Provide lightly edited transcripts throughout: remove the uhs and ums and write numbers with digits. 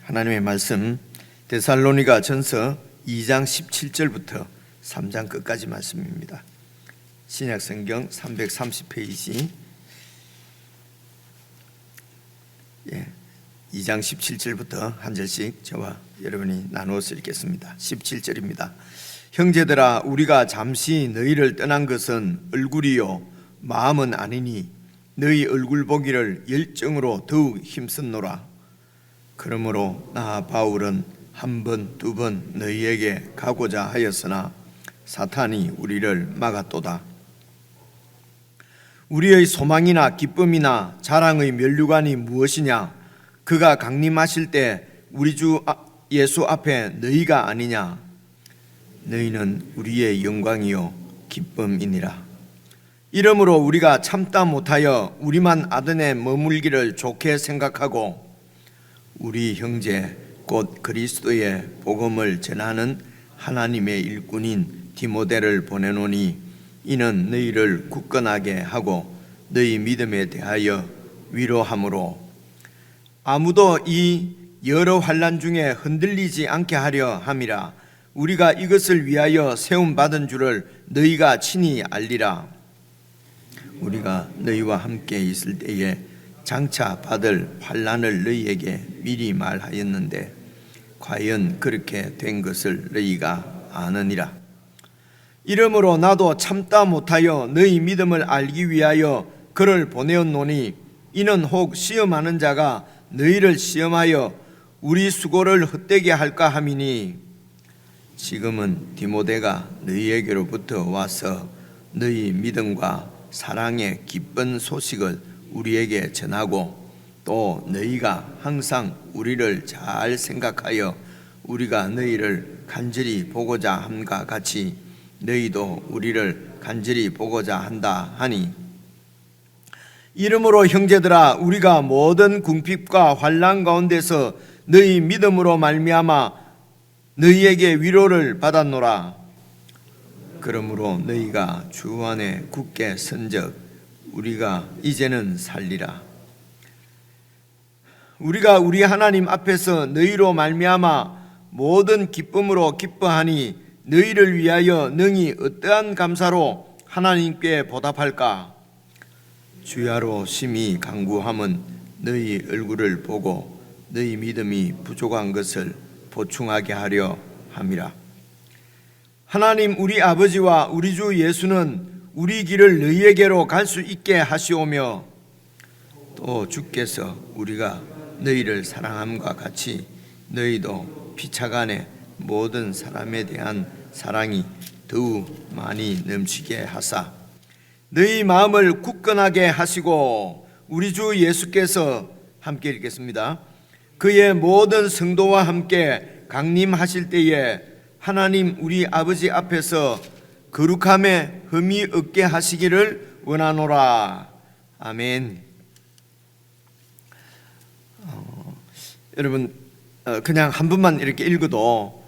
하나님의 말씀 데살로니가 전서 2장 17절부터 3장 끝까지 말씀입니다. 신약성경 330페이지 2장 17절부터 한 절씩 저와 여러분이 나누어서 읽겠습니다. 17절입니다. 형제들아, 우리가 잠시 너희를 떠난 것은 얼굴이요 마음은 아니니 너희 얼굴 보기를 열정으로 더욱 힘썼노라. 그러므로 나 바울은 한 번, 두 번 너희에게 가고자 하였으나 사탄이 우리를 막았도다. 우리의 소망이나 기쁨이나 자랑의 면류관이 무엇이냐? 그가 강림하실 때 우리 주 예수 앞에 너희가 아니냐? 너희는 우리의 영광이요 기쁨이니라. 이러므로 우리가 참다 못하여 우리만 아덴에 머물기를 좋게 생각하고 우리 형제 곧 그리스도의 복음을 전하는 하나님의 일꾼인 디모데를 보내노니 이는 너희를 굳건하게 하고 너희 믿음에 대하여 위로함으로 아무도 이 여러 환난 중에 흔들리지 않게 하려 함이라. 우리가 이것을 위하여 세움 받은 줄을 너희가 친히 알리라. 우리가 너희와 함께 있을 때에 장차 받을 환난을 너희에게 미리 말하였는데 과연 그렇게 된 것을 너희가 아느니라. 이러므로 나도 참다 못하여 너희 믿음을 알기 위하여 그를 보내었노니 이는 혹 시험하는 자가 너희를 시험하여 우리 수고를 헛되게 할까 함이니 지금은 디모데가 너희에게로부터 와서 너희 믿음과 사랑의 기쁜 소식을 우리에게 전하고 또 너희가 항상 우리를 잘 생각하여 우리가 너희를 간절히 보고자 함과 같이 너희도 우리를 간절히 보고자 한다 하니 이러므로 형제들아, 우리가 모든 궁핍과 환난 가운데서 너희 믿음으로 말미암아 너희에게 위로를 받았노라. 그러므로 너희가 주 안에 굳게 선적 우리가 이제는 살리라. 우리가 우리 하나님 앞에서 너희로 말미암아 모든 기쁨으로 기뻐하니 너희를 위하여 능히 어떠한 감사로 하나님께 보답할까? 주야로 심히 간구함은 너희 얼굴을 보고 너희 믿음이 부족한 것을 보충하게 하려 함이라. 하나님 우리 아버지와 우리 주 예수는 우리 길을 너희에게로 갈 수 있게 하시오며 또 주께서 우리가 너희를 사랑함과 같이 너희도 피차간에 모든 사람에 대한 사랑이 더욱 많이 넘치게 하사 너희 마음을 굳건하게 하시고 우리 주 예수께서 함께 읽겠습니다. 그의 모든 성도와 함께 강림하실 때에 하나님 우리 아버지 앞에서 거룩함에 흠이 없게 하시기를 원하노라. 아멘. 여러분 그냥 한 번만 이렇게 읽어도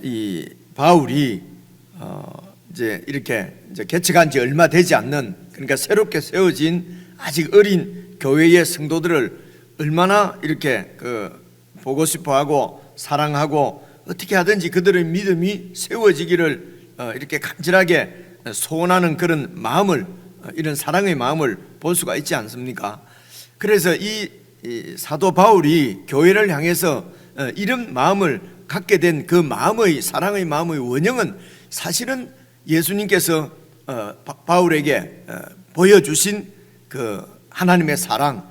이 바울이 이제 이렇게 개척한 지 얼마 되지 않는, 그러니까 새롭게 세워진 아직 어린 교회의 성도들을 얼마나 이렇게 보고 싶어하고 사랑하고 어떻게 하든지 그들의 믿음이 세워지기를 이렇게 간절하게 소원하는 그런 마음을, 이런 사랑의 마음을 볼 수가 있지 않습니까? 그래서 이 사도 바울이 교회를 향해서 이런 마음을 갖게 된 그 마음의, 사랑의 마음의 원형은 사실은 예수님께서 바울에게 보여주신 그 하나님의 사랑,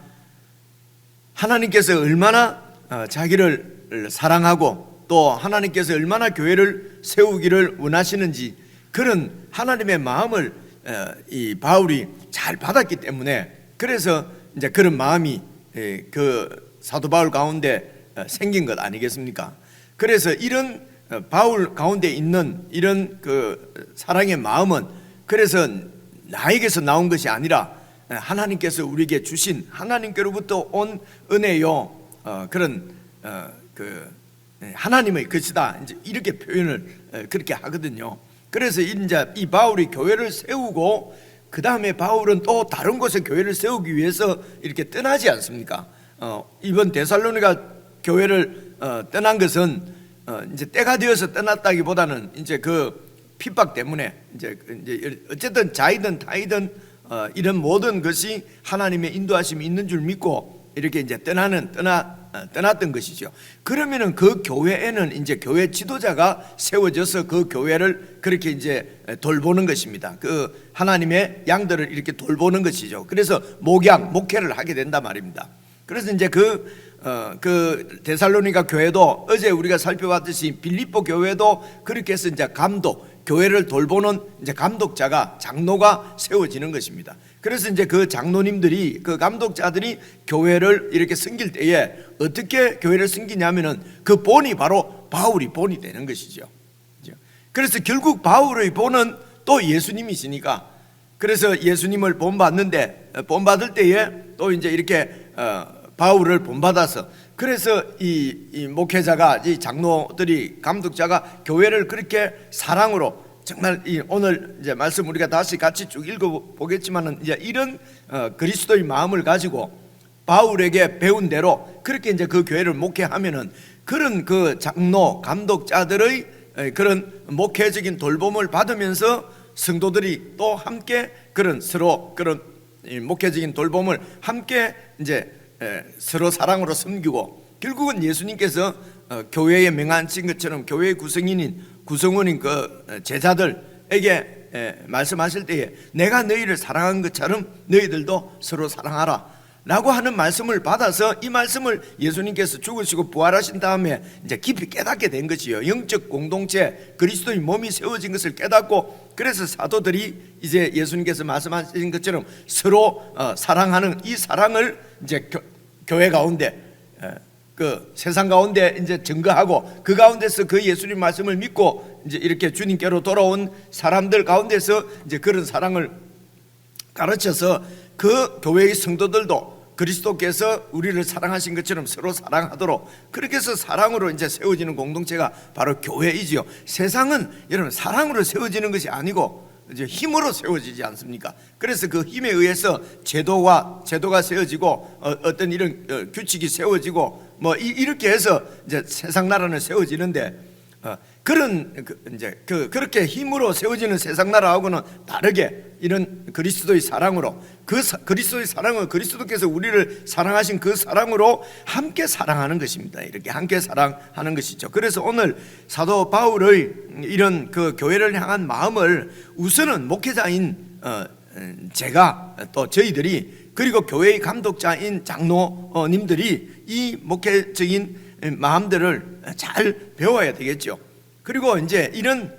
하나님께서 얼마나 자기를 사랑하고 또 하나님께서 얼마나 교회를 세우기를 원하시는지 그런 하나님의 마음을 이 바울이 잘 받았기 때문에, 그래서 이제 그런 마음이 그 사도 바울 가운데 생긴 것 아니겠습니까? 그래서 이런 바울 가운데 있는 이런 그 사랑의 마음은 그래서 나에게서 나온 것이 아니라 하나님께서 우리에게 주신 하나님께로부터 온 은혜요, 그런 그 하나님의 것이다, 이제 이렇게 표현을 그렇게 하거든요. 그래서 이제 이 바울이 교회를 세우고 그 다음에 바울은 또 다른 곳에 교회를 세우기 위해서 이렇게 떠나지 않습니까? 이번 데살로니가 교회를 떠난 것은 이제 때가 되어서 떠났다기보다는 이제 그 핍박 때문에 이제 어쨌든 자이든 타이든 이런 모든 것이 하나님의 인도하심이 있는 줄 믿고 이렇게 이제 떠났던 것이죠. 그러면은 그 교회에는 이제 교회 지도자가 세워져서 그 교회를 그렇게 이제 돌보는 것입니다. 그 하나님의 양들을 이렇게 돌보는 것이죠. 그래서 목회를 하게 된단 말입니다. 그래서 이제 그 데살로니가 교회도 어제 우리가 살펴봤듯이 빌립보 교회도 그렇게 해서 이제 교회를 돌보는 이제 감독자가, 장로가 세워지는 것입니다. 그래서 이제 그 장로님들이, 그 감독자들이 교회를 이렇게 섬길 때에 어떻게 교회를 섬기냐면은 그 본이 바로 바울이 본이 되는 것이죠. 그래서 결국 바울의 본은 또 예수님이시니까, 그래서 예수님을 본받을 때에 또 이제 이렇게 바울을 본받아서, 그래서 이 목회자가, 이 장로들이, 감독자가 교회를 그렇게 사랑으로, 정말 오늘 이제 말씀 우리가 다시 같이 쭉 읽어보겠지만은 이제 이런 그리스도의 마음을 가지고 바울에게 배운 대로 그렇게 이제 그 교회를 목회하면은 그런 그 장로, 감독자들의 그런 목회적인 돌봄을 받으면서 성도들이 또 함께 서로 그런 목회적인 돌봄을 함께 이제 서로 사랑으로 섬기고, 결국은 예수님께서 교회에 명하신 것처럼 교회의 구성원인 그 제자들에게 말씀하실 때에 내가 너희를 사랑한 것처럼 너희들도 서로 사랑하라 라고 하는 말씀을 받아서, 이 말씀을 예수님께서 죽으시고 부활하신 다음에 이제 깊이 깨닫게 된 것이요. 영적 공동체, 그리스도의 몸이 세워진 것을 깨닫고, 그래서 사도들이 이제 예수님께서 말씀하신 것처럼 서로 사랑하는 이 사랑을 이제 교회 가운데, 그 세상 가운데 이제 증거하고, 그 가운데서 그 예수님 말씀을 믿고 이제 이렇게 주님께로 돌아온 사람들 가운데서 이제 그런 사랑을 가르쳐서 그 교회의 성도들도 그리스도께서 우리를 사랑하신 것처럼 서로 사랑하도록, 그렇게 해서 사랑으로 이제 세워지는 공동체가 바로 교회이지요. 세상은 여러분 사랑으로 세워지는 것이 아니고 이제 힘으로 세워지지 않습니까? 그래서 그 힘에 의해서 제도가 세워지고 어떤 이런 규칙이 세워지고 뭐 이렇게 해서 이제 세상 나라는 세워지는데, 그렇게 힘으로 세워지는 세상 나라하고는 다르게 이런 그리스도의 사랑으로, 그리스도의 사랑은 그리스도께서 우리를 사랑하신 그 사랑으로 함께 사랑하는 것입니다. 이렇게 함께 사랑하는 것이죠. 그래서 오늘 사도 바울의 이런 그 교회를 향한 마음을 우선은 목회자인 제가, 또 저희들이, 그리고 교회의 감독자인 장로님들이 이 목회적인 마음들을 잘 배워야 되겠죠. 그리고 이제 이런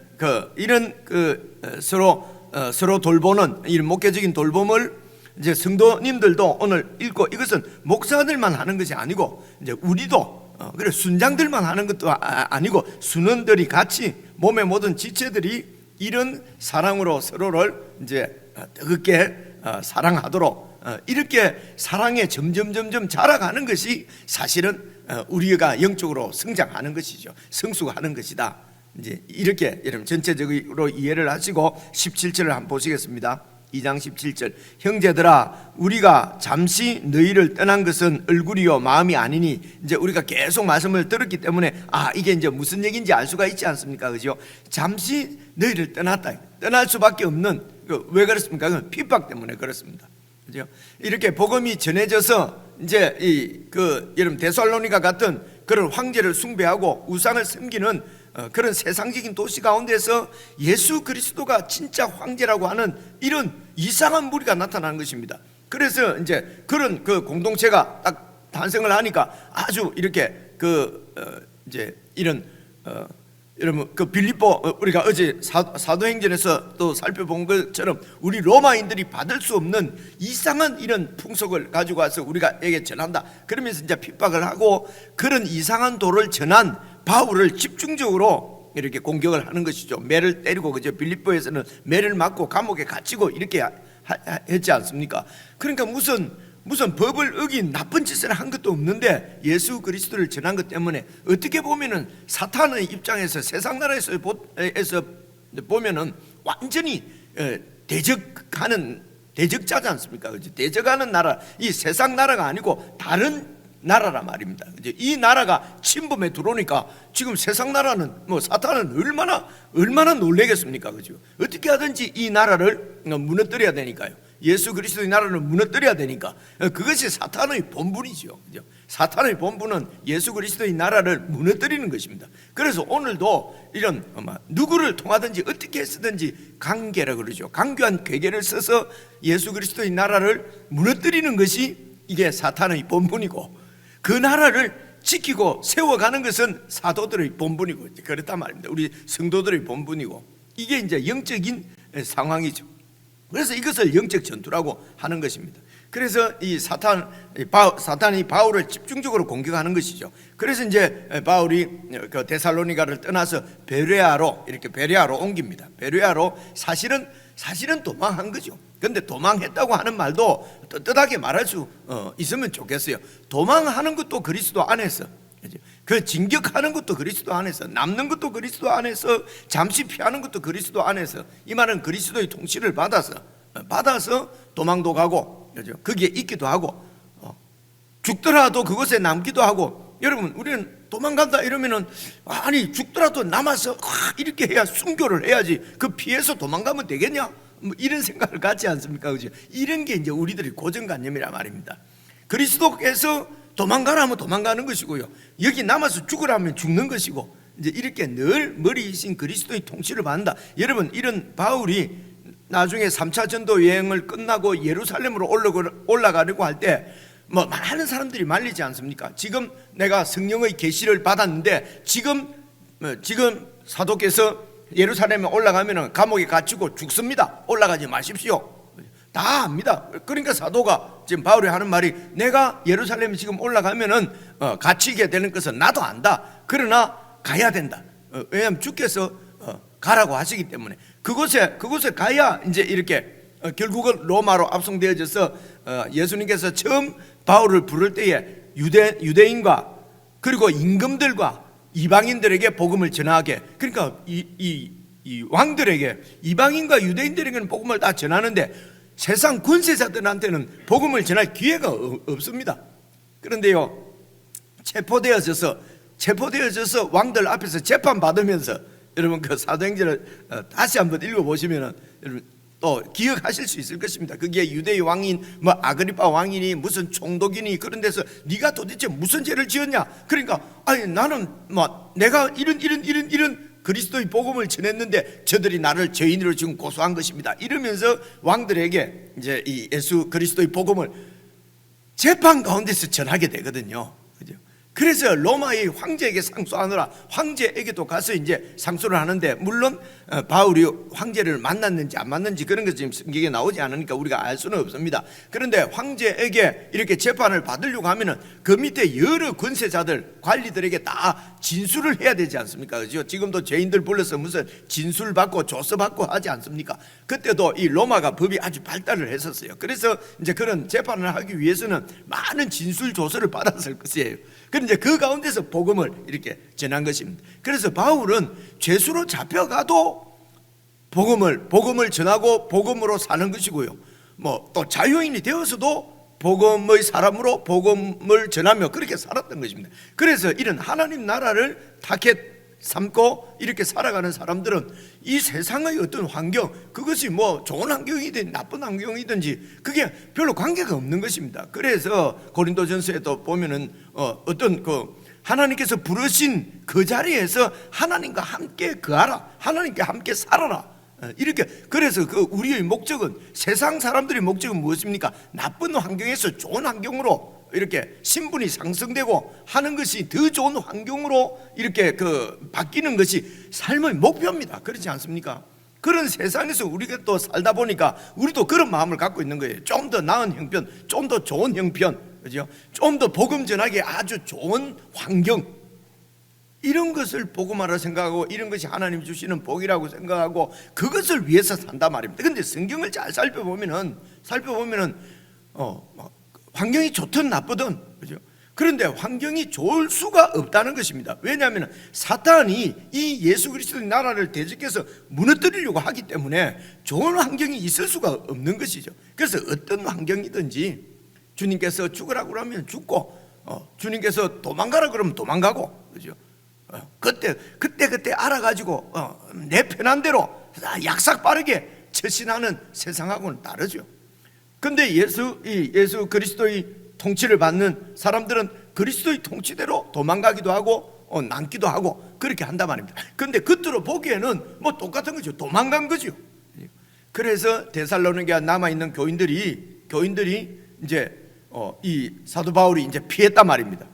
서로 돌보는 이런 목회적인 돌봄을 이제 성도님들도 오늘 읽고, 이것은 목사들만 하는 것이 아니고 이제 우리도 그래 순장들만 하는 것도 아니고 순원들이 같이, 몸의 모든 지체들이 이런 사랑으로 서로를 이제 뜨겁게 사랑하도록 이렇게 사랑에 점점 자라가는 것이 사실은 우리가 영적으로 성장하는 것이죠. 성숙하는 것이다. 이제 이렇게 여러분 전체적으로 이해를 하시고 17절을 한번 보시겠습니다. 2장 17절. 형제들아, 우리가 잠시 너희를 떠난 것은 얼굴이요 마음이 아니니, 이제 우리가 계속 말씀을 들었기 때문에 이게 이제 무슨 얘기인지 알 수가 있지 않습니까? 그죠? 잠시 너희를 떠날 수밖에 없는, 왜 그렇습니까? 그건 핍박 때문에 그렇습니다. 그죠? 이렇게 복음이 전해져서 이제 여러분 데살로니가 같은 그런 황제를 숭배하고 우상을 섬기는 그런 세상적인 도시 가운데서 예수 그리스도가 진짜 황제라고 하는 이런 이상한 무리가 나타나는 것입니다. 그래서 이제 그런 그 공동체가 딱 탄생을 하니까 아주 이렇게 이제 이런 여러분 그 빌립보, 우리가 어제 사도행전에서 또 살펴본 것처럼 우리 로마인들이 받을 수 없는 이상한 이런 풍속을 가지고 와서 우리가에게 전한다. 그러면서 이제 핍박을 하고, 그런 이상한 도를 전한 바울을 집중적으로 이렇게 공격을 하는 것이죠. 매를 때리고, 그죠? 빌립보에서는 매를 맞고 감옥에 갇히고 이렇게 했지 않습니까? 그러니까 무슨 법을 어긴 나쁜 짓을 한 것도 없는데 예수 그리스도를 전한 것 때문에, 어떻게 보면은 사탄의 입장에서, 세상 나라에서 보면은 완전히 대적자지 않습니까? 대적하는 나라, 이 세상 나라가 아니고 다른 나라란 말입니다. 이 나라가 침범에 들어오니까 지금 세상 나라는 뭐 사탄은 얼마나 놀라겠습니까? 그죠? 어떻게 하든지 이 나라를 무너뜨려야 되니까요. 예수 그리스도의 나라를 무너뜨려야 되니까 그것이 사탄의 본분이죠. 그죠? 사탄의 본분은 예수 그리스도의 나라를 무너뜨리는 것입니다. 그래서 오늘도 이런 누구를 통하든지 어떻게 했든지 관계라 그러죠. 강교한 괴계를 써서 예수 그리스도의 나라를 무너뜨리는 것이 이게 사탄의 본분이고, 그 나라를 지키고 세워가는 것은 사도들의 본분이고, 그렇단 말입니다. 우리 성도들의 본분이고, 이게 이제 영적인 상황이죠. 그래서 이것을 영적 전투라고 하는 것입니다. 그래서 이 사탄이 바울을 집중적으로 공격하는 것이죠. 그래서 이제 바울이 그 데살로니가를 떠나서 베레아로 옮깁니다. 베레아로 사실은 도망한 거죠. 그런데 도망했다고 하는 말도 떳떳하게 말할 수 있으면 좋겠어요. 도망하는 것도 그리스도 안에서, 그 진격하는 것도 그리스도 안에서, 남는 것도 그리스도 안에서, 잠시 피하는 것도 그리스도 안에서, 이 말은 그리스도의 통치를 받아서 도망도 가고, 그죠? 거기에 있기도 하고, 죽더라도 그곳에 남기도 하고. 여러분, 우리는 도망간다 이러면은 아니 죽더라도 남아서 이렇게 해야 순교를 해야지, 그 피해서 도망가면 되겠냐? 뭐 이런 생각을 갖지 않습니까? 그죠? 이런 게 이제 우리들의 고정관념이란 말입니다. 그리스도께서 도망가라면 도망가는 것이고요, 여기 남아서 죽으라면 죽는 것이고, 이제 이렇게 늘 머리이신 그리스도의 통치를 받는다. 여러분, 이런 바울이 나중에 3차 전도 여행을 끝나고 예루살렘으로 올라가려고 할 때 뭐 많은 사람들이 말리지 않습니까? 지금 내가 성령의 계시를 받았는데 지금 사도께서 예루살렘에 올라가면 감옥에 갇히고 죽습니다. 올라가지 마십시오. 다 압니다. 그러니까 사도가 지금 바울이 하는 말이, 내가 예루살렘에 지금 올라가면은 갇히게 되는 것은 나도 안다. 그러나 가야 된다. 왜냐하면 주께서 가라고 하시기 때문에 그곳에 가야 이제 이렇게 결국은 로마로 압송되어져서 예수님께서 처음 바울을 부를 때에 유대인과 그리고 임금들과 이방인들에게 복음을 전하게, 그러니까 이 왕들에게, 이방인과 유대인들에게는 복음을 다 전하는데 세상 권세자들한테는 복음을 전할 기회가 없습니다. 그런데요, 체포되어져서 왕들 앞에서 재판받으면서, 여러분 그 사도행전을 다시 한번 읽어보시면 여러분 또 기억하실 수 있을 것입니다. 그게 유대의 왕인 뭐 아그리파 왕이니 무슨 총독이니 그런 데서 네가 도대체 무슨 죄를 지었냐? 그러니까 아니 나는 뭐 내가 이런 그리스도의 복음을 전했는데 저들이 나를 죄인으로 지금 고소한 것입니다. 이러면서 왕들에게 이제 이 예수 그리스도의 복음을 재판 가운데서 전하게 되거든요. 그죠? 그래서 로마의 황제에게 상소하느라 황제에게도 가서 이제 상소를 하는데, 물론 바울이 황제를 만났는지 안 만났는지 그런 것 지금 성경에 나오지 않으니까 우리가 알 수는 없습니다. 그런데 황제에게 이렇게 재판을 받으려고 하면은 그 밑에 여러 권세자들, 관리들에게 다 진술을 해야 되지 않습니까? 그죠? 지금도 죄인들 불러서 무슨 진술 받고 조서 받고 하지 않습니까? 그때도 이 로마가 법이 아주 발달을 했었어요. 그래서 이제 그런 재판을 하기 위해서는 많은 진술 조서를 받았을 것이에요. 그런데 그 가운데서 복음을 이렇게 전한 것입니다. 그래서 바울은 죄수로 잡혀가도 복음을 전하고 복음으로 사는 것이고요, 뭐 또 자유인이 되어서도 복음의 사람으로 복음을 전하며 그렇게 살았던 것입니다. 그래서 이런 하나님 나라를 타겟 삼고 이렇게 살아가는 사람들은 이 세상의 어떤 환경, 그것이 뭐 좋은 환경이든 나쁜 환경이든지 그게 별로 관계가 없는 것입니다. 그래서 고린도전서에도 보면은 어떤 그 하나님께서 부르신 그 자리에서 하나님과 함께 거하라, 하나님께 함께 살아라, 이렇게. 그래서 그 우리의 목적은, 세상 사람들의 목적은 무엇입니까? 나쁜 환경에서 좋은 환경으로 이렇게 신분이 상승되고 하는 것이, 더 좋은 환경으로 이렇게 바뀌는 것이 삶의 목표입니다. 그렇지 않습니까? 그런 세상에서 우리가 또 살다 보니까 우리도 그런 마음을 갖고 있는 거예요. 좀 더 나은 형편, 좀 더 좋은 형편, 그죠? 좀 더 복음 전하기 아주 좋은 환경, 이런 것을 복음하라 생각하고 이런 것이 하나님 주시는 복이라고 생각하고 그것을 위해서 산단 말입니다. 그런데 성경을 잘 살펴보면은 환경이 좋든 나쁘든, 그죠? 그런데 환경이 좋을 수가 없다는 것입니다. 왜냐하면 사탄이 이 예수 그리스도의 나라를 대적해서 무너뜨리려고 하기 때문에 좋은 환경이 있을 수가 없는 것이죠. 그래서 어떤 환경이든지 주님께서 죽으라고 하면 죽고, 주님께서 도망가라 그러면 도망가고, 그죠? 그때 알아가지고 내 편한 대로 약삭 빠르게 처신하는 세상하고는 다르죠. 근데 예수 그리스도의 통치를 받는 사람들은 그리스도의 통치대로 도망가기도 하고 남기도 하고 그렇게 한단 말입니다. 근데 겉으로 보기에는 뭐 똑같은 거죠. 도망간 거죠. 그래서 데살로니가 남아있는 교인들이 이제 이 사도 바울이 이제 피했단 말입니다.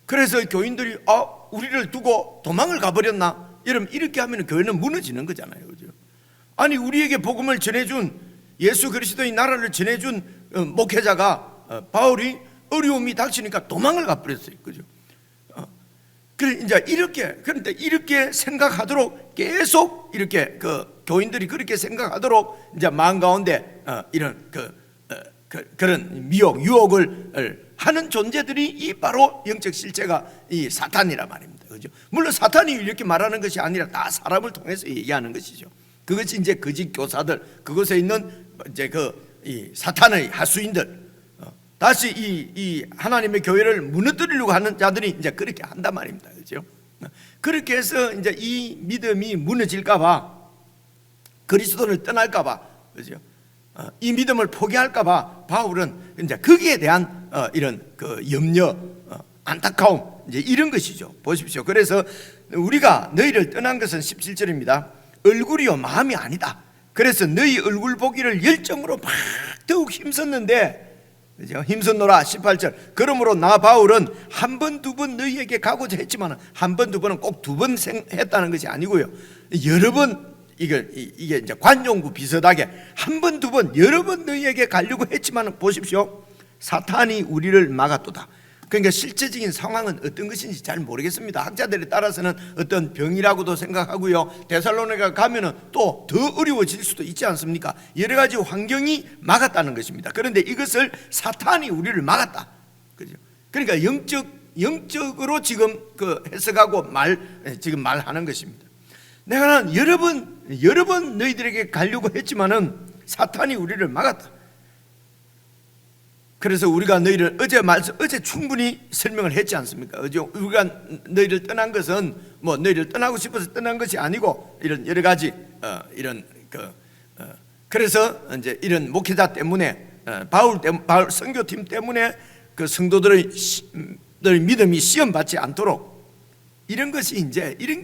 그래서 교인들이 우리를 두고 도망을 가버렸나? 여러분, 이렇게 하면 교회는 무너지는 거잖아요, 그죠? 아니, 우리에게 복음을 전해준 예수 그리스도의 나라를 전해준 목회자가 바울이 어려움이 닥치니까 도망을 가버렸어요, 그죠? 그런데 이렇게 생각하도록 계속 이렇게 교인들이 그렇게 생각하도록 이제 마음 가운데 이런 그런 미혹, 유혹을 하는 존재들이 이 바로 영적 실체가 이 사탄이란 말입니다, 그죠? 물론 사탄이 이렇게 말하는 것이 아니라 다 사람을 통해서 얘기하는 것이죠. 그것이 이제 거짓 교사들, 그곳에 있는 이제 이 사탄의 하수인들, 다시 이 하나님의 교회를 무너뜨리려고 하는 자들이 이제 그렇게 한단 말입니다, 그죠? 그렇게 해서 이제 이 믿음이 무너질까봐, 그리스도를 떠날까봐, 그죠? 이 믿음을 포기할까봐 바울은 이제 거기에 대한 이런 염려, 안타까움, 이제 이런 것이죠. 보십시오. 그래서 우리가 너희를 떠난 것은 17절입니다. 얼굴이요 마음이 아니다. 그래서 너희 얼굴 보기를 열정으로 막 더욱 힘썼는데, 그죠? 힘썼노라. 18절. 그러므로 나 바울은 한 번, 두 번 너희에게 가고자 했지만 한 번, 두 번은 꼭 두 번 했다는 것이 아니고요. 여러 번 이게 이제 관용구 비슷하게 한 번, 두 번, 여러 번 너희에게 가려고 했지만 보십시오. 사탄이 우리를 막았도다. 그러니까 실제적인 상황은 어떤 것인지 잘 모르겠습니다. 학자들에 따라서는 어떤 병이라고도 생각하고요. 데살로니가 가면은 또 더 어려워질 수도 있지 않습니까? 여러 가지 환경이 막았다는 것입니다. 그런데 이것을 사탄이 우리를 막았다, 그죠? 그러니까 영적으로 지금 해석하고 지금 말하는 것입니다. 내가 여러 번 너희들에게 가려고 했지만은 사탄이 우리를 막았다. 그래서 우리가 너희를 어제 충분히 설명을 했지 않습니까? 우리가 너희를 떠난 것은 뭐 너희를 떠나고 싶어서 떠난 것이 아니고 이런 여러 가지 그래서 이제 이런 목회자 때문에 바울 선교팀 때문에 그 성도들의 믿음이 시험 받지 않도록 이런 것이 이제 이런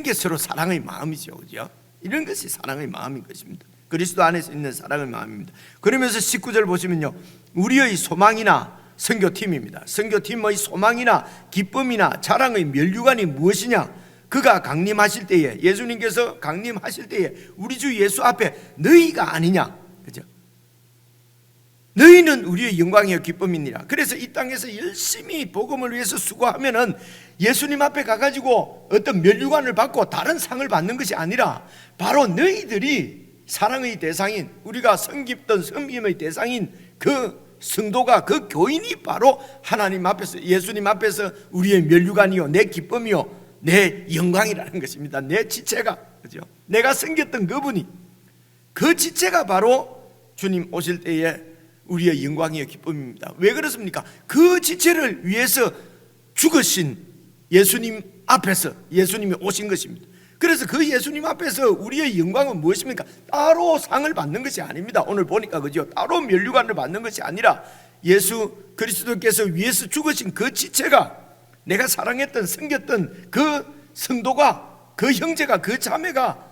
게 서로 사랑의 마음이죠, 그죠? 이런 것이 사랑의 마음인 것입니다. 그리스도 안에서 있는 사랑의 마음입니다. 그러면서 19절 보시면요, 우리의 소망이나 선교팀입니다. 선교팀의 소망이나 기쁨이나 자랑의 면류관이 무엇이냐? 그가 강림하실 때에, 예수님께서 강림하실 때에 우리 주 예수 앞에 너희가 아니냐, 그죠? 너희는 우리의 영광이요 기쁨이니라. 그래서 이 땅에서 열심히 복음을 위해서 수고하면은 예수님 앞에 가가지고 어떤 면류관을 받고 다른 상을 받는 것이 아니라 바로 너희들이 사랑의 대상인, 우리가 섬기던 섬김의 대상인 그 성도가, 그 교인이 바로 하나님 앞에서, 예수님 앞에서 우리의 면류관이요 내 기쁨이요 내 영광이라는 것입니다. 내 지체가, 그죠? 내가 섬겼던 그분이, 그 지체가 바로 주님 오실 때에 우리의 영광이요 기쁨입니다. 왜 그렇습니까? 그 지체를 위해서 죽으신 예수님 앞에서 예수님이 오신 것입니다. 그래서 그 예수님 앞에서 우리의 영광은 무엇입니까? 따로 상을 받는 것이 아닙니다. 오늘 보니까, 그죠? 따로 면류관을 받는 것이 아니라 예수 그리스도께서 위해서 죽으신 그 지체가, 내가 사랑했던 섬겼던 그 성도가, 그 형제가, 그 자매가,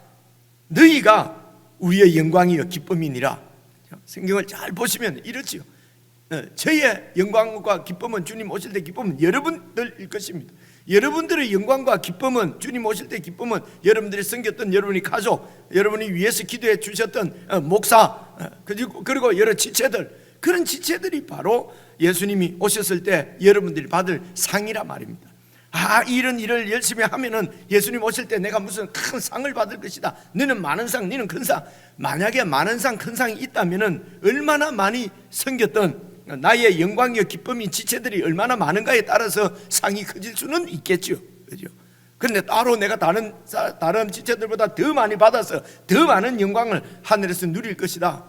너희가 우리의 영광이요 기쁨이니라. 성경을 잘 보시면 이렇지요. 저의 영광과 기쁨은, 주님 오실 때 기쁨은 여러분들일 것입니다. 여러분들의 영광과 기쁨은, 주님 오실 때 기쁨은 여러분들이 섬겼던 여러분의 가족, 여러분이 위해서 기도해 주셨던 목사, 그리고 여러 지체들, 그런 지체들이 바로 예수님이 오셨을 때 여러분들이 받을 상이라 말입니다. 이런 일을 열심히 하면은 예수님 오실 때 내가 무슨 큰 상을 받을 것이다. 너는 많은 상, 너는 큰 상. 만약에 많은 상, 큰 상이 있다면은 얼마나 많이 섬겼던 나의 영광이요 기쁨이 지체들이 얼마나 많은가에 따라서 상이 커질 수는 있겠죠, 그죠? 그런데 따로 내가 다른 지체들보다 더 많이 받아서 더 많은 영광을 하늘에서 누릴 것이다,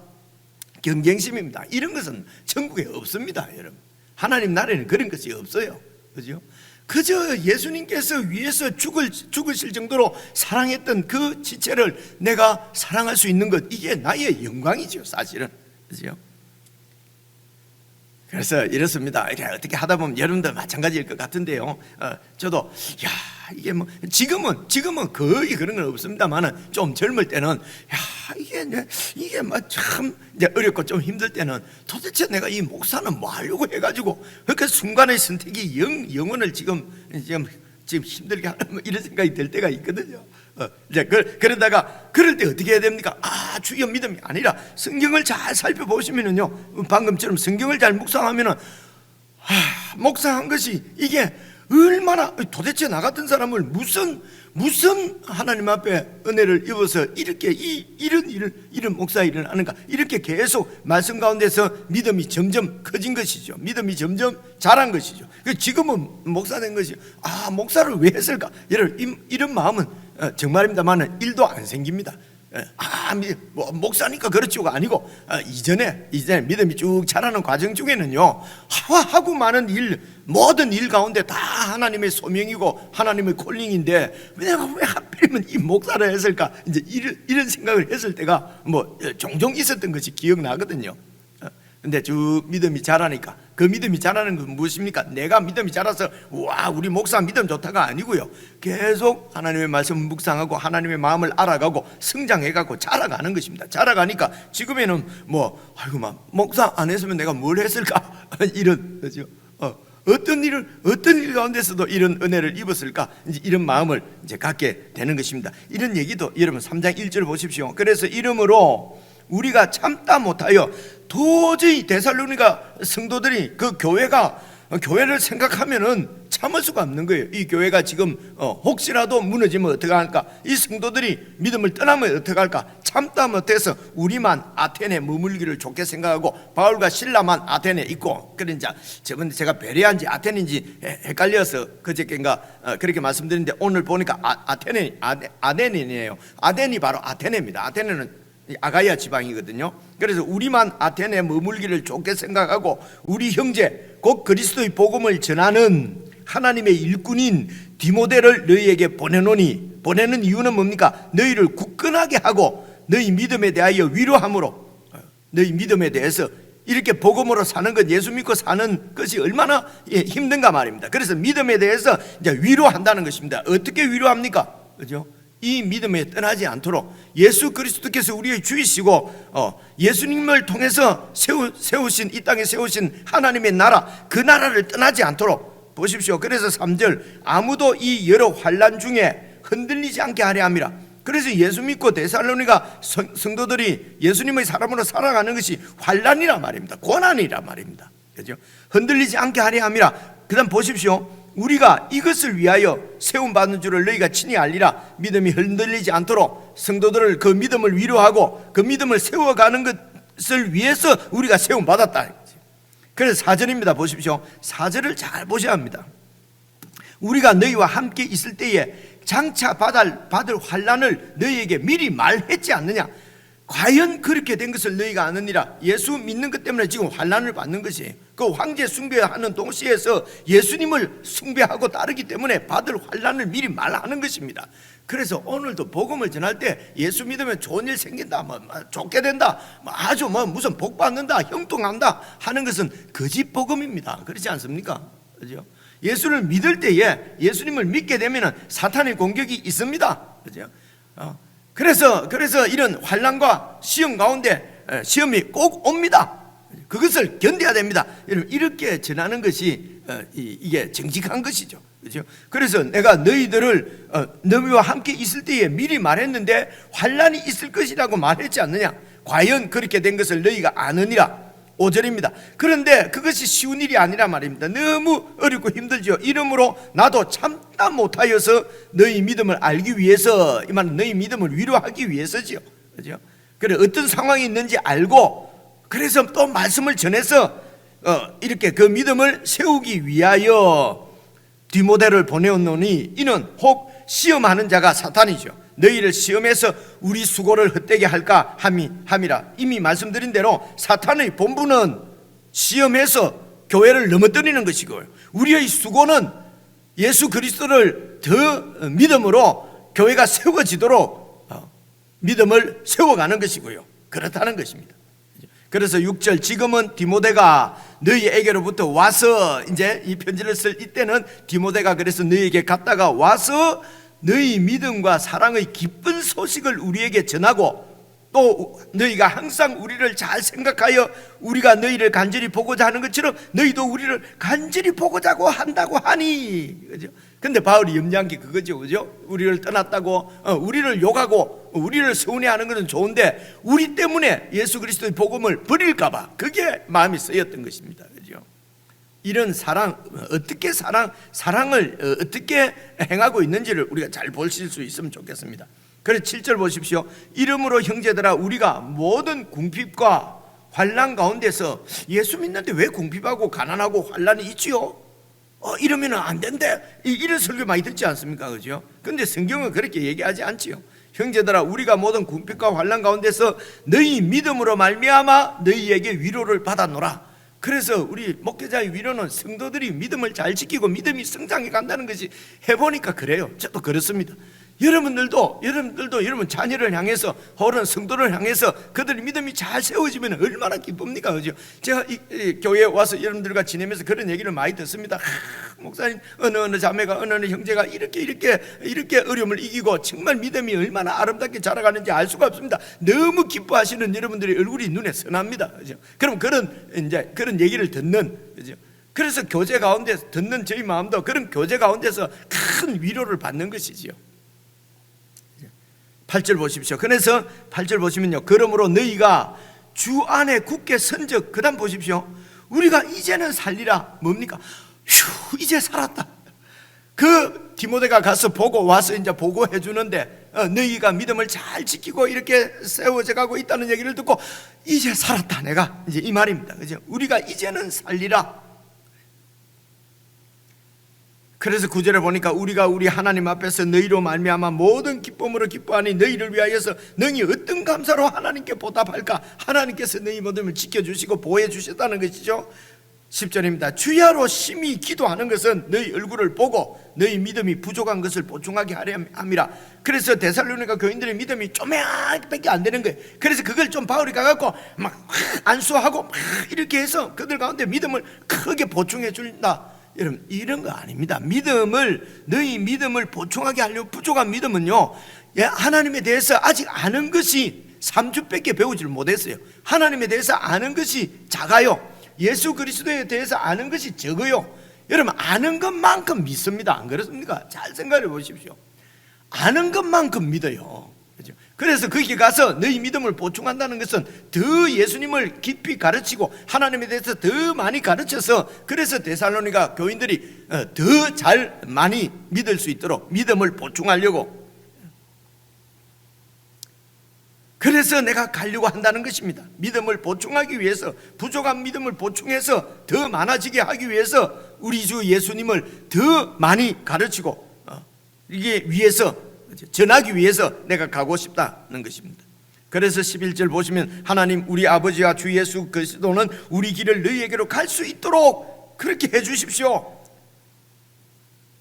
경쟁심입니다. 이런 것은 천국에 없습니다, 여러분. 하나님 나라에는 그런 것이 없어요. 그죠? 그저 예수님께서 위에서 죽으실 정도로 사랑했던 그 지체를 내가 사랑할 수 있는 것, 이게 나의 영광이죠, 사실은. 그죠? 그래서 이렇습니다. 이렇게 어떻게 하다 보면 여러분들 마찬가지일 것 같은데요. 저도 이게 뭐 지금은 거의 그런 건 없습니다만은 좀 젊을 때는 이게 뭐 참 이제 어렵고 좀 힘들 때는 도대체 내가 이 목사는 뭐 하려고 해가지고 그 순간의 선택이 영혼을 지금 힘들게 하는 뭐 이런 생각이 들 때가 있거든요. 이제 그러다가 그럴 때 어떻게 해야 됩니까? 주여 믿음이 아니라 성경을 잘 살펴보시면은요, 방금처럼 성경을 잘 묵상하면은 묵상한 것이 이게 얼마나 도대체 나 같은 사람을 무슨 하나님 앞에 은혜를 입어서 이렇게 이런 목사 일을 하는가, 이렇게 계속 말씀 가운데서 믿음이 점점 커진 것이죠. 믿음이 점점 자란 것이죠. 지금은 목사 된 것이 목사를 왜 했을까, 이런 마음은 정말입니다만 1도 안 생깁니다. 목사니까 그렇지가 아니고 이전에 믿음이 쭉 자라는 과정 중에는요, 하고 많은 모든 일 가운데 다 하나님의 소명이고 하나님의 콜링인데 내가 왜 하필이면 이 목사를 했을까, 이제 이런 생각을 했을 때가 뭐 종종 있었던 것이 기억나거든요. 근데 쭉 믿음이 자라니까, 그 믿음이 자라는 건 무엇입니까? 내가 믿음이 자라서 우리 목사 믿음 좋다가 아니고요, 계속 하나님의 말씀을 묵상하고 하나님의 마음을 알아가고 성장해가고 자라가는 것입니다. 자라가니까 지금에는 목사 안 했으면 내가 뭘 했을까 이런 거죠. 어떤 일 가운데서도 이런 은혜를 입었을까, 이제 이런 마음을 이제 갖게 되는 것입니다. 이런 얘기도 여러분 3장 1절 보십시오. 그래서 이러므로 우리가 참다 못하여 도저히 데살로니가 성도들이 그 교회를 생각하면은 참을 수가 없는 거예요. 이 교회가 지금 혹시라도 무너지면 어떡할까, 이 성도들이 믿음을 떠나면 어떡할까, 참다 못해서 우리만 아테네에 머물기를 좋게 생각하고 바울과 실라만 아테네에 있고, 그러자 저번에 제가 베레아인지 아테네인지 헷갈려서 그저께인가 그렇게 말씀드렸는데, 오늘 보니까 아데니에요. 아덴이 바로 아테네입니다. 아테네는 아가야 지방이거든요. 그래서 우리만 아테네에 머물기를 좋게 생각하고 우리 형제 곧 그리스도의 복음을 전하는 하나님의 일꾼인 디모데를 너희에게 보내노니, 보내는 이유는 뭡니까? 너희를 굳건하게 하고 너희 믿음에 대하여 위로함으로, 너희 믿음에 대해서 이렇게 복음으로 사는 것, 예수 믿고 사는 것이 얼마나 힘든가 말입니다. 그래서 믿음에 대해서 이제 위로한다는 것입니다. 어떻게 위로합니까? 그죠? 이 믿음에 떠나지 않도록 예수 그리스도께서 우리의 주이시고 예수님을 통해서 세우신, 이 땅에 세우신 하나님의 나라, 그 나라를 떠나지 않도록 보십시오. 그래서 3절, 아무도 이 여러 환난 중에 흔들리지 않게 하려 함이라. 그래서 예수 믿고 데살로니가 성도들이 예수님의 사람으로 살아가는 것이 환난이라 말입니다. 고난이라 말입니다. 그죠? 흔들리지 않게 하려 함이라. 그 다음 보십시오. 우리가 이것을 위하여 세움받는 줄을 너희가 친히 알리라. 믿음이 흔들리지 않도록 성도들을 그 믿음을 위로하고 그 믿음을 세워가는 것을 위해서 우리가 세움받았다. 그래서 4절입니다. 보십시오. 4절을 잘 보셔야 합니다. 우리가 너희와 함께 있을 때에 장차 받을 환난을 너희에게 미리 말했지 않느냐. 과연 그렇게 된 것을 너희가 아느니라. 예수 믿는 것 때문에 지금 환난을 받는 것이에요. 그 황제 숭배하는 동시에서 예수님을 숭배하고 따르기 때문에 받을 환난을 미리 말하는 것입니다. 그래서 오늘도 복음을 전할 때 예수 믿으면 좋은 일 생긴다, 좋게 된다, 아주 무슨 복 받는다, 형통한다 하는 것은 거짓 복음입니다. 그렇지 않습니까? 그죠? 예수를 믿을 때에, 예수님을 믿게 되면 사탄의 공격이 있습니다. 그죠? 그래서 이런 환난과 시험 가운데 시험이 꼭 옵니다. 그것을 견뎌야 됩니다. 이렇게 전하는 것이 이게 정직한 것이죠. 그렇죠? 그래서 내가 너희와 함께 있을 때에 미리 말했는데 환난이 있을 것이라고 말했지 않느냐. 과연 그렇게 된 것을 너희가 아느니라. 5절입니다. 그런데 그것이 쉬운 일이 아니라 말입니다. 너무 어렵고 힘들죠. 이러므로 나도 참다 못하여서 너희 믿음을 알기 위해서, 이 말은 너희 믿음을 위로하기 위해서지요. 그죠? 그래, 어떤 상황이 있는지 알고, 그래서 또 말씀을 전해서 이렇게 그 믿음을 세우기 위하여 디모데를 보내었노니 이는 혹 시험하는 자가 사탄이죠. 너희를 시험해서 우리 수고를 헛되게 할까 함이라. 이미 말씀드린 대로 사탄의 본분은 시험해서 교회를 넘어뜨리는 것이고요. 우리의 수고는 예수 그리스도를 더 믿음으로 교회가 세워지도록 믿음을 세워가는 것이고요. 그렇다는 것입니다. 그래서 6절 지금은 디모데가 너희에게로부터 와서, 이제 이 편지를 쓸 이때는 디모데가 그래서 너희에게 갔다가 와서 너희 믿음과 사랑의 기쁜 소식을 우리에게 전하고, 또 너희가 항상 우리를 잘 생각하여 우리가 너희를 간절히 보고자 하는 것처럼 너희도 우리를 간절히 보고자 한다고 하니. 그죠? 근데 바울이 염려한 게 그거죠. 그죠? 우리를 떠났다고 우리를 욕하고 우리를 서운해하는 것은 좋은데 우리 때문에 예수 그리스도의 복음을 버릴까 봐 그게 마음이 쓰였던 것입니다. 그죠? 이런 어떻게 사랑을 어떻게 행하고 있는지를 우리가 잘 보실 수 있으면 좋겠습니다. 그래서 7절 보십시오. 이러므로 형제들아 우리가 모든 궁핍과 환난 가운데서, 예수 믿는데 왜 궁핍하고 가난하고 환난이 있지요? 이러면 안 된대. 이런 설교 많이 듣지 않습니까? 그죠? 근데 성경은 그렇게 얘기하지 않지요. 형제들아 우리가 모든 궁핍과 환난 가운데서 너희 믿음으로 말미암아 너희에게 위로를 받아노라. 그래서 우리 목회자의 위로는 성도들이 믿음을 잘 지키고 믿음이 성장해 간다는 것이, 해보니까 그래요. 저도 그렇습니다. 여러분들도 여러분 자녀를 향해서 혹은 성도를 향해서 그들의 믿음이 잘 세워지면 얼마나 기쁩니까? 그죠? 제가 이 교회에 와서 여러분들과 지내면서 그런 얘기를 많이 듣습니다. 목사님, 어느 자매가 어느 형제가 이렇게 어려움을 이기고 정말 믿음이 얼마나 아름답게 자라가는지 알 수가 없습니다. 너무 기뻐하시는 여러분들의 얼굴이 눈에 선합니다. 그죠? 그럼 그런 얘기를 듣는, 그죠? 그래서 교제 가운데 듣는 저희 마음도 그런 교제 가운데서 큰 위로를 받는 것이지요. 8절 보십시오. 그래서 8절 보시면요, 그러므로 너희가 주 안에 굳게 선적, 그 다음 보십시오. 우리가 이제는 살리라. 뭡니까? 휴, 이제 살았다. 그 디모데가 가서 보고 와서 이제 보고해 주는데 너희가 믿음을 잘 지키고 이렇게 세워져 가고 있다는 얘기를 듣고 이제 살았다 내가, 이제 이 말입니다. 그죠? 우리가 이제는 살리라. 그래서 9절에 보니까 우리가 우리 하나님 앞에서 너희로 말미암아 모든 기쁨으로 기뻐하니 너희를 위하여서 너희 어떤 감사로 하나님께 보답할까? 하나님께서 너희 모든 지켜주시고 보호해 주셨다는 것이죠. 10절입니다. 주야로 심히 기도하는 것은 너희 얼굴을 보고 너희 믿음이 부족한 것을 보충하게 하려 함이라. 그래서 데살로니가 교인들의 믿음이 쪼매밖에 안 되는 거예요. 그래서 그걸 좀 바울이 가갖고 막 안수하고 막 이렇게 해서 그들 가운데 믿음을 크게 보충해 준다. 여러분, 이런 거 아닙니다. 너희 믿음을 보충하게 하려고, 부족한 믿음은요, 하나님에 대해서 아직 아는 것이 3주밖에 배우지를 못했어요. 하나님에 대해서 아는 것이 작아요. 예수 그리스도에 대해서 아는 것이 적어요. 여러분, 아는 것만큼 믿습니다. 안 그렇습니까? 잘 생각해 보십시오. 아는 것만큼 믿어요. 그렇죠? 그래서 거기 가서 너희 믿음을 보충한다는 것은 더 예수님을 깊이 가르치고 하나님에 대해서 더 많이 가르쳐서, 그래서 데살로니가 교인들이 더 잘 많이 믿을 수 있도록 믿음을 보충하려고, 그래서 내가 가려고 한다는 것입니다. 믿음을 보충하기 위해서, 부족한 믿음을 보충해서 더 많아지게 하기 위해서 우리 주 예수님을 더 많이 가르치고 이게 위해서, 전하기 위해서 내가 가고 싶다는 것입니다. 그래서 11절 보시면 하나님 우리 아버지와 주 예수 그리스도는 우리 길을 너희에게로 갈 수 있도록 그렇게 해 주십시오.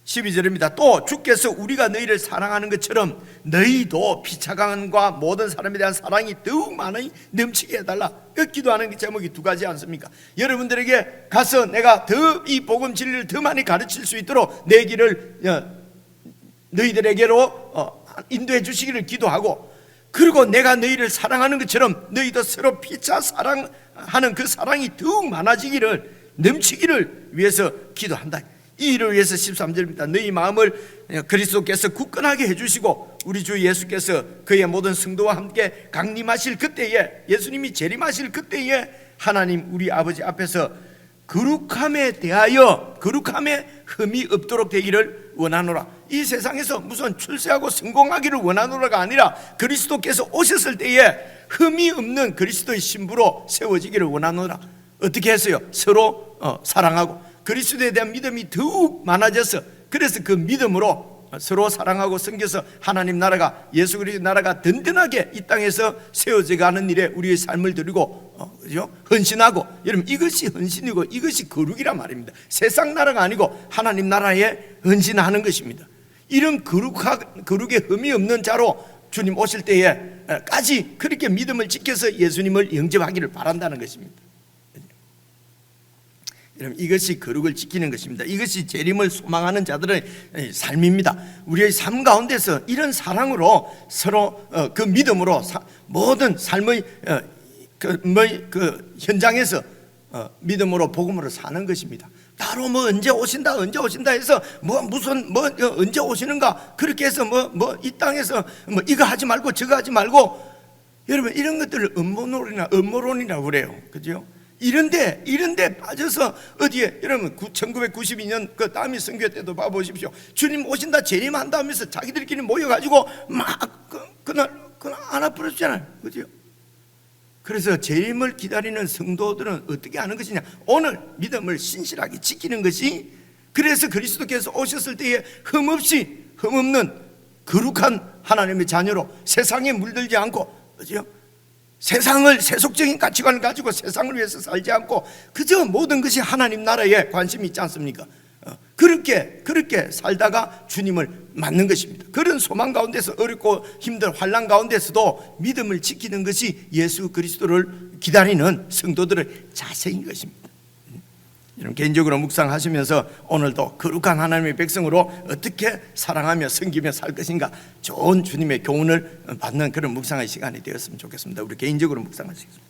12절입니다. 또 주께서 우리가 너희를 사랑하는 것처럼 너희도 피차간과 모든 사람에 대한 사랑이 더욱 많이 넘치게 해달라. 기도하는 제목이 두 가지 않습니까? 여러분들에게 가서 내가 더 이 복음 진리를 더 많이 가르칠 수 있도록 내 길을 너희들에게로 인도해 주시기를 기도하고, 그리고 내가 너희를 사랑하는 것처럼 너희도 서로 피차 사랑하는 그 사랑이 더욱 많아지기를, 넘치기를 위해서 기도한다. 이 일을 위해서 13절입니다. 너희 마음을 그리스도께서 굳건하게 해주시고 우리 주 예수께서 그의 모든 성도와 함께 강림하실 그때에, 예수님이 재림하실 그때에 하나님 우리 아버지 앞에서 거룩함에 대하여 거룩함에 흠이 없도록 되기를 원하노라. 이 세상에서 무슨 출세하고 성공하기를 원하노라가 아니라 그리스도께서 오셨을 때에 흠이 없는 그리스도의 신부로 세워지기를 원하노라. 어떻게 했어요? 서로 사랑하고 그리스도에 대한 믿음이 더욱 많아져서, 그래서 그 믿음으로 서로 사랑하고 섬겨서 하나님 나라가, 예수 그리스도 나라가 든든하게 이 땅에서 세워져가는 일에 우리의 삶을 드리고 그죠? 헌신하고. 여러분, 이것이 헌신이고 이것이 거룩이란 말입니다. 세상 나라가 아니고 하나님 나라에 헌신하는 것입니다. 이런 거룩에 흠이 없는 자로 주님 오실 때에까지 그렇게 믿음을 지켜서 예수님을 영접하기를 바란다는 것입니다. 여러분, 이것이 거룩을 지키는 것입니다. 이것이 재림을 소망하는 자들의 삶입니다. 우리의 삶 가운데서 이런 사랑으로 서로 그 믿음으로 모든 삶의 그 현장에서 믿음으로 복음으로 사는 것입니다. 따로 언제 오신다 해서 언제 오시는가 그렇게 해서 이 땅에서 이거 하지 말고 저거 하지 말고, 여러분, 이런 것들을 음모론이라고 그래요. 그죠? 이런데 빠져서 어디에, 여러분, 1992년 그 다미 선교 때도 봐보십시오. 주님 오신다, 재림한다 하면서 자기들끼리 모여가지고 막 그날 하나 부르잖아요. 그죠? 그래서 재림을 기다리는 성도들은 어떻게 하는 것이냐? 오늘 믿음을 신실하게 지키는 것이, 그래서 그리스도께서 오셨을 때에 흠없는 거룩한 하나님의 자녀로 세상에 물들지 않고, 그죠? 세속적인 가치관을 가지고 세상을 위해서 살지 않고 그저 모든 것이 하나님 나라에 관심이 있지 않습니까? 그렇게 살다가 주님을 맞는 것입니다. 그런 소망 가운데서, 어렵고 힘든 환난 가운데서도 믿음을 지키는 것이 예수 그리스도를 기다리는 성도들의 자세인 것입니다. 여러분, 개인적으로 묵상하시면서 오늘도 거룩한 하나님의 백성으로 어떻게 사랑하며 섬기며 살 것인가, 좋은 주님의 교훈을 받는 그런 묵상의 시간이 되었으면 좋겠습니다. 우리 개인적으로 묵상하시겠습니다.